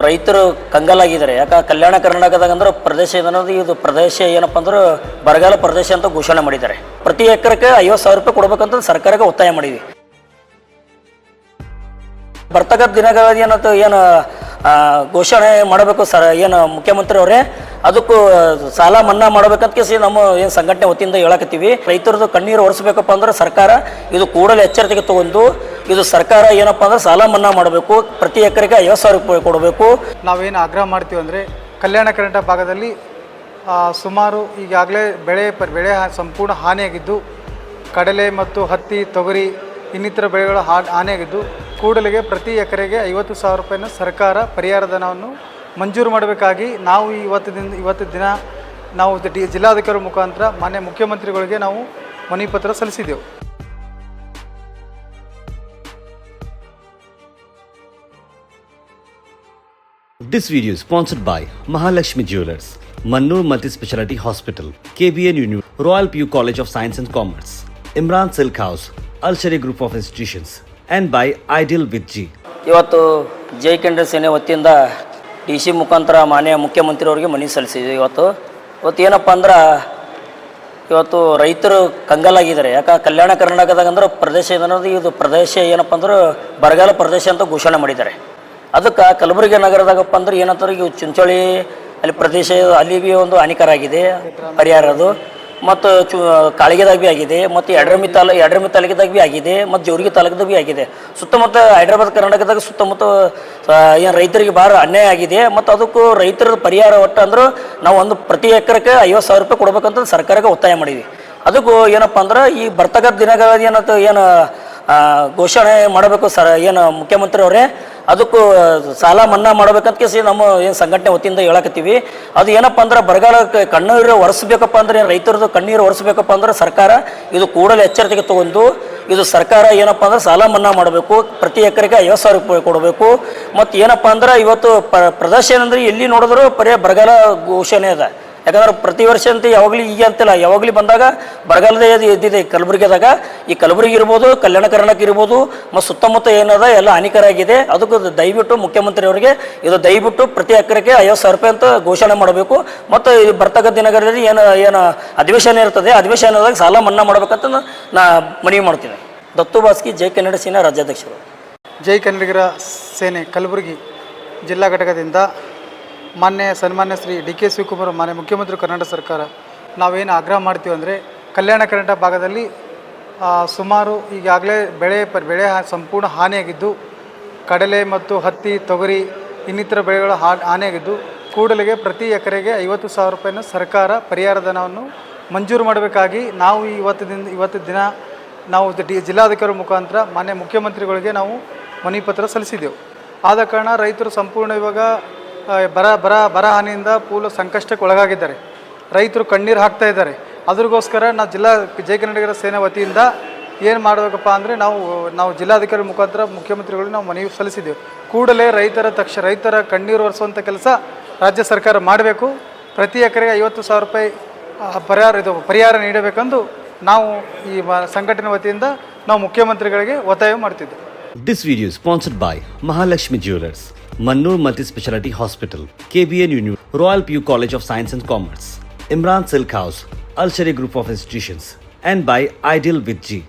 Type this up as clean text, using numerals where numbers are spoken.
ರೈತರು ಕಂಗಾಲಾಗಿದ್ದಾರೆ. ಯಾಕೆ ಕಲ್ಯಾಣ ಕರ್ನಾಟಕದಾಗ ಅಂದ್ರೆ ಪ್ರದೇಶ ಏನನ್ನೋದು ಇದು ಪ್ರದೇಶ ಏನಪ್ಪ ಅಂದ್ರೆ ಬರಗಾಲ ಪ್ರದೇಶ ಅಂತ ಘೋಷಣೆ ಮಾಡಿದ್ದಾರೆ. ಪ್ರತಿ ಎಕರೆಗೆ 50,000 ರೂಪಾಯಿ ಕೊಡ್ಬೇಕಂತ ಸರ್ಕಾರಕ್ಕೆ ಒತ್ತಾಯ ಮಾಡಿದ್ವಿ. ಬರ್ತಕ್ಕಂಥ ದಿನಗಳಲ್ಲಿ ಏನು ಘೋಷಣೆ ಮಾಡಬೇಕು ಏನು ಮುಖ್ಯಮಂತ್ರಿ ಅವರೇ ಅದಕ್ಕೂ ಸಾಲ ಮನ್ನಾ ಮಾಡ್ಬೇಕಂತ ಕೇಸಿ ನಮ್ಮ ಏನು ಸಂಘಟನೆ ವತಿಯಿಂದ ಹೇಳಕತ್ತೀವಿ. ರೈತರದ್ದು ಕಣ್ಣೀರು ಒರೆಸ್ಬೇಕಪ್ಪ ಅಂದ್ರೆ ಸರ್ಕಾರ ಇದು ಕೂಡಲೇ ಎಚ್ಚರಿಕೆಗೆ ತಗೊಂಡು ಇದು ಸರ್ಕಾರ ಏನಪ್ಪ ಅಂದ್ರೆ ಸಾಲ ಮನ್ನಾ ಮಾಡಬೇಕು, ಪ್ರತಿ ಎಕರೆಗೆ 50,000 ರೂಪಾಯಿ ಕೊಡಬೇಕು. ನಾವೇನು ಆಗ್ರಹ ಮಾಡ್ತೀವಿ ಅಂದರೆ ಕಲ್ಯಾಣ ಕರ್ನಾಟಕ ಭಾಗದಲ್ಲಿ ಸುಮಾರು ಈಗಾಗಲೇ ಬೆಳೆ ಸಂಪೂರ್ಣ ಹಾನಿಯಾಗಿದ್ದು, ಕಡಲೆ ಮತ್ತು ಹತ್ತಿ, ತೊಗರಿ ಇನ್ನಿತರ ಬೆಳೆಗಳ ಹಾನಿಯಾಗಿದ್ದು, ಕೂಡಲೇ ಪ್ರತಿ ಎಕರೆಗೆ 50,000 ರೂಪಾಯಿನ ಸರ್ಕಾರ ಪರಿಹಾರ ಧನವನ್ನು ಮಂಜೂರು ಮಾಡಬೇಕಾಗಿ ನಾವು ಇವತ್ತು ದಿನ ನಾವು ಜಿಲ್ಲಾಧಿಕಾರಿ ಮುಖಾಂತರ ಮಾನ್ಯ ಮುಖ್ಯಮಂತ್ರಿಗಳಿಗೆ ನಾವು ಮನವಿ ಪತ್ರ ಸಲ್ಲಿಸಿದೆವು. This video is sponsored by Mahalakshmi Jewelers, Mannur Multi-Speciality Hospital, KBN Union, Royal PU College of Science and Commerce, Imran Silk House, Al-Shari Group of Institutions, and by Ideal with G. ಇವತ್ತು ಜೈ ಕೆಂಡ್ರೆ ಸೇನೆ ವತಿಯಿಂದ DC ಮುಖಾಂತರ ಮಾನ್ಯ ಮುಖ್ಯಮಂತ್ರಿಯವರಿಗೆ ಮನವಿ ಸಲ್ಲಿಸಿದ್ವಿ. ಇವತ್ತು ಏನಪ್ಪ ಅಂದ್ರೆ ಇವತ್ತು ರೈತರು ಕಂಗಾಲಾಗಿದ್ದಾರೆ. ಯಾಕೆ ಕಲ್ಯಾಣ ಕರ್ನಾಟಕದಾಗ ಅಂದ್ರೆ ಪ್ರದೇಶ ಏನನ್ನೋದು ಇದು ಪ್ರದೇಶ ಏನಪ್ಪ ಅಂದ್ರೆ ಬರಗಾಲ ಪ್ರದೇಶ ಅಂತ ಘೋಷಣೆ ಮಾಡಿದ್ದಾರೆ. ಅದಕ್ಕೆ ಕಲಬುರಗಿ ನಗರದಾಗಪ್ಪ ಅಂದ್ರೆ ಏನಂತಾರೆ ಇವು ಚಿಂಚೋಳಿ ಅಲ್ಲಿ ಪ್ರದೇಶ ಅಲ್ಲಿ ಭೀ ಒಂದು ಹಾನಿಕರ ಆಗಿದೆ ಪರಿಹಾರ ಅದು, ಮತ್ತು ಕಾಳಿಗೆದಾಗ ಭೀ ಆಗಿದೆ, ಮತ್ತು ಯಡ್ರಮಿ ತಾಲೂಕಿದಾಗ ಭೀ ಆಗಿದೆ, ಮತ್ತು ಜೋರಿಗೆ ತಾಲೂಕದಾಗ ಭೀ ಆಗಿದೆ. ಸುತ್ತಮುತ್ತ ಹೈದರಾಬಾದ್ ಕರ್ನಾಟಕದಾಗ ಸುತ್ತಮುತ್ತ ಏನು ರೈತರಿಗೆ ಭಾಳ ಅನ್ಯಾಯ ಆಗಿದೆ. ಮತ್ತು ಅದಕ್ಕೂ ರೈತರ ಪರಿಹಾರ ಒಟ್ಟು ಅಂದ್ರೆ ನಾವು ಒಂದು ಪ್ರತಿ ಎಕರೆಗೆ 50,000 ರೂಪಾಯಿ ಕೊಡ್ಬೇಕಂತ ಸರ್ಕಾರಕ್ಕೆ ಒತ್ತಾಯ ಮಾಡಿದ್ವಿ. ಅದಕ್ಕೂ ಏನಪ್ಪ ಅಂದ್ರೆ ಈ ಬರ್ತಕ್ಕಂಥ ದಿನಗಳಲ್ಲಿ ಏನು ಘೋಷಣೆ ಮಾಡಬೇಕು ಏನು ಮುಖ್ಯಮಂತ್ರಿ ಅವರೇ ಅದಕ್ಕೂ ಸಾಲ ಮನ್ನಾ ಮಾಡ್ಬೇಕಂತ ಕೇಸಿ ನಮ್ಮ ಏನು ಸಂಘಟನೆ ವತಿಯಿಂದ ಹೇಳಕತ್ತೀವಿ. ಅದು ಏನಪ್ಪ ಅಂದ್ರೆ ಬರಗಾಲ ಕಣ್ಣೀರು ಒರೆಸ್ಬೇಕಪ್ಪ ಅಂದ್ರೆ ರೈತರದ್ದು ಕಣ್ಣೀರು ಒರೆಸ್ಬೇಕಪ್ಪ ಅಂದ್ರೆ ಸರ್ಕಾರ ಇದು ಕೂಡಲೇ ಎಚ್ಚರಿಕೆಗೆ ತಗೊಂಡು ಇದು ಸರ್ಕಾರ ಏನಪ್ಪ ಅಂದ್ರೆ ಸಾಲ ಮನ್ನಾ ಮಾಡಬೇಕು, ಪ್ರತಿ ಎಕರೆಗೆ 50,000 ರೂಪಾಯಿ ಕೊಡಬೇಕು. ಮತ್ತು ಏನಪ್ಪ ಅಂದ್ರೆ ಇವತ್ತು ಪ್ರದೇಶ ಏನಂದ್ರೆ ಎಲ್ಲಿ ನೋಡಿದ್ರು ಬರಗಾಲ ಘೋಷಣೆ ಅದ. ಯಾಕಂದ್ರೆ ಪ್ರತಿ ವರ್ಷ ಅಂತ ಯಾವಾಗಲೂ ಈಗ ಅಂತಿಲ್ಲ, ಯಾವಾಗಲೂ ಬಂದಾಗ ಬರಗಾಲದೇ ಎದ್ದಿದೆ ಕಲಬುರಗಿದಾಗ. ಈ ಕಲಬುರಗಿ ಇರ್ಬೋದು, ಕಲ್ಯಾಣ ಕರ್ನಾಟಕ ಇರ್ಬೋದು, ಮತ್ತು ಸುತ್ತಮುತ್ತ ಏನದ ಎಲ್ಲ ಹಾನಿಕರ ಆಗಿದೆ. ಅದಕ್ಕೂ ದಯವಿಟ್ಟು ಮುಖ್ಯಮಂತ್ರಿ ಅವರಿಗೆ ಇದು ದಯವಿಟ್ಟು ಪ್ರತಿ ಎಕರೆಗೆ 50,000 ರೂಪಾಯಿ ಅಂತ ಘೋಷಣೆ ಮಾಡಬೇಕು. ಮತ್ತು ಈ ಬರ್ತಕ್ಕಂಥ ದಿನಗಳಲ್ಲಿ ಏನು ಅಧಿವೇಶನ ಇರ್ತದೆ, ಅಧಿವೇಶನದಾಗ ಸಾಲ ಮನ್ನಾ ಮಾಡಬೇಕಂತ ನಾ ಮನವಿ ಮಾಡ್ತೀನಿ. ದತ್ತು ಬಾಸ್ಕಿ, ಜೈ ಕನ್ನಡ ಸೇನೆ ರಾಜ್ಯಾಧ್ಯಕ್ಷರು. ಜೈ ಕನ್ನಡಿಗರ ಸೇನೆ ಕಲಬುರಗಿ ಜಿಲ್ಲಾ ಘಟಕದಿಂದ ಸನ್ಮಾನ್ಯ ಶ್ರೀ DK ಶಿವಕುಮಾರ್ ಮಾನ್ಯ ಮುಖ್ಯಮಂತ್ರಿ ಕರ್ನಾಟಕ ಸರ್ಕಾರ ನಾವೇನು ಆಗ್ರಹ ಮಾಡ್ತೀವಿ ಅಂದರೆ ಕಲ್ಯಾಣ ಕರ್ನಾಟಕ ಭಾಗದಲ್ಲಿ ಸುಮಾರು ಈಗಾಗಲೇ ಬೆಳೆ ಸಂಪೂರ್ಣ ಹಾನಿಯಾಗಿದ್ದು, ಕಡಲೆ ಮತ್ತು ಹತ್ತಿ, ತೊಗರಿ ಇನ್ನಿತರ ಬೆಳೆಗಳ ಹಾನಿಯಾಗಿದ್ದು, ಕೂಡಲೇ ಪ್ರತಿ ಎಕರೆಗೆ 50,000 ರೂಪಾಯಿನ ಸರ್ಕಾರ ಪರಿಹಾರ ಧನವನ್ನು ಮಂಜೂರು ಮಾಡಬೇಕಾಗಿ ನಾವು ಇವತ್ತು ದಿನ ನಾವು ಜಿಲ್ಲಾಧಿಕಾರಿ ಮುಖಾಂತರ ಮಾನ್ಯ ಮುಖ್ಯಮಂತ್ರಿಗಳಿಗೆ ನಾವು ಮನವಿ ಪತ್ರ ಸಲ್ಲಿಸಿದೆವು. ಆದ ಕಾರಣ ರೈತರು ಸಂಪೂರ್ಣ ಇವಾಗ ಬರ ಹಾನಿಯಿಂದ ಪೂರ್ಣ ಸಂಕಷ್ಟಕ್ಕೆ ಒಳಗಾಗಿದ್ದಾರೆ. ರೈತರು ಕಣ್ಣೀರು ಹಾಕ್ತಾ ಇದ್ದಾರೆ. ಅದ್ರಗೋಸ್ಕರ ನಾವು ಜೈ ಕನ್ನಡಿಗರ ಸೇನೆ ವತಿಯಿಂದ ಏನು ಮಾಡಬೇಕಪ್ಪ ಅಂದರೆ ನಾವು ಜಿಲ್ಲಾಧಿಕಾರಿ ಮುಖಾಂತರ ಮುಖ್ಯಮಂತ್ರಿಗಳಿಗೆ ನಾವು ಮನವಿ ಸಲ್ಲಿಸಿದ್ದೆವು. ಕೂಡಲೇ ರೈತರ ಕಣ್ಣೀರು ಒರೆಸುವಂಥ ಕೆಲಸ ರಾಜ್ಯ ಸರ್ಕಾರ ಮಾಡಬೇಕು. ಪ್ರತಿ ಎಕರೆಗೆ 50,000 ರೂಪಾಯಿ ಪರಿಹಾರ ನೀಡಬೇಕೆಂದು ನಾವು ಈ ಸಂಘಟನೆ ವತಿಯಿಂದ ನಾವು ಮುಖ್ಯಮಂತ್ರಿಗಳಿಗೆ ಒತ್ತಾಯ ಮಾಡ್ತಿದ್ದೆವು. This video is sponsored by Mahalakshmi Jewelers, Mannur Multi-Speciality Hospital, KBN Union, Royal PU College of Science and Commerce, Imran Silk House, Al-Shari Group of Institutions, and by Ideal with G.